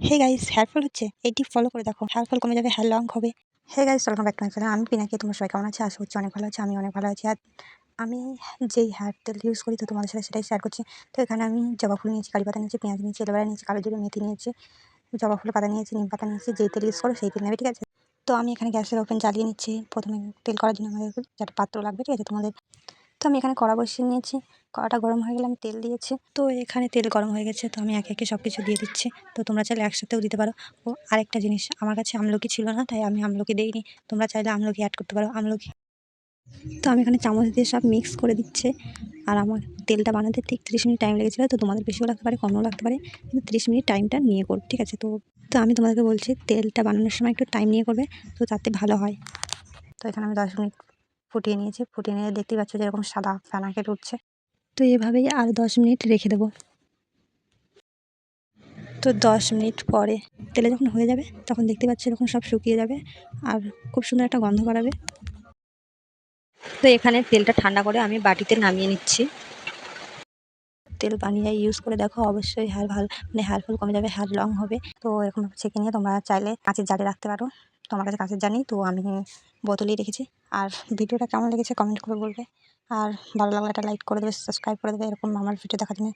Hey guys, hair fall হচ্ছে এইটি follow করে দেখো, হেয়ার ফল কমে যাবে, হেয়ার লং হবে। Hey guys, welcome back to my channel. আমি পিনাকি। তোমরা সবাই কেমন আছে? আশা করছি অনেক ভালো আছে। আমি অনেক ভালো আছি। আর আমি যেই হেয়ার তেল ইউজ করি তো তোমাদের সাথে সেটাই শেয়ার করছি। তো এখানে আমি জবা ফুল নিয়েছি, কারি পাতা নিয়েছি, পেঁয়াজ নিয়েছি, এলোভেরা নিয়েছি, কালো জিরে, মেথি নিয়েছি, জবা ফুল পাতা নিয়েছি, নিম পাতা নিয়েছি। যেই তেল ইউজ করো সেই তেল নেবে, ঠিক আছে? তো আমি এখানে গ্যাসের ওভেন জ্বালিয়ে নিচ্ছি। প্রথমে তেল করার জন্য আমাদের একটা পাত্র লাগবে, ঠিক আছে তোমাদের? তো আমি এখানে কড়া বসিয়ে নিয়েছি। কড়াটা গরম হয়ে গেলে আমি তেল দিয়েছি। তো এখানে তেল গরম হয়ে গেছে, তো আমি একে একে সব কিছু দিয়ে দিচ্ছি। তো তোমরা চাইলে একসাথেও দিতে পারো। ও আরেকটা জিনিস, আমার কাছে আমলকি ছিল না, তাই আমি আমলকি দিইনি। তোমরা চাইলে আমলকি অ্যাড করতে পারো, আমলকি। তো আমি এখানে চামচ দিয়ে সব মিক্স করে দিচ্ছে। আর আমার তেলটা বানাতে ঠিক 30 মিনিট টাইম লেগেছিলো। তো তোমাদের বেশিও লাগতে পারে, কমও লাগতে পারে, কিন্তু 30 মিনিট টাইমটা নিয়ে করো, ঠিক আছে? তো তো আমি তোমাদেরকে বলছি, তেলটা বানানোর সময় একটু টাইম নিয়ে করবে, তো তাতে ভালো হয়। তো এখানে আমি 10 মিনিট ফুটিয়ে নিয়েছি। ফুটিয়ে নিয়ে দেখতেই পাচ্ছ যেরকম সাদা ফেনা কেটে উঠছে। তো এভাবেই আর 10 মিনিট রেখে দেবো। তো 10 মিনিট পরে তেলে যখন হয়ে যাবে তখন দেখতে পাচ্ছি এরকম সব শুকিয়ে যাবে আর খুব সুন্দর একটা গন্ধ বাড়াবে। তো এখানে তেলটা ঠান্ডা করে আমি বাটিতে নামিয়ে নিচ্ছি। তেল বানিয়ে ইউজ করে দেখো, অবশ্যই হেয়ার ভালো, মানে হেয়ার ফল কমে যাবে, হেয়ার লং হবে। তো এরকম ছেঁকে নিয়ে তোমরা চাইলে কাঁচের জারে রাখতে পারো। তো আমার কাছে কাঁচের জার নেই, তো আমি বোতলেই রেখেছি। আর ভিডিওটা কেমন লেগেছে কমেন্ট করে বলবে। আর ভালো লাগলে একটা লাইক করে দেবে, সাবস্ক্রাইব করে দেবে এরকম আমার ভিডিও দেখার জন্য।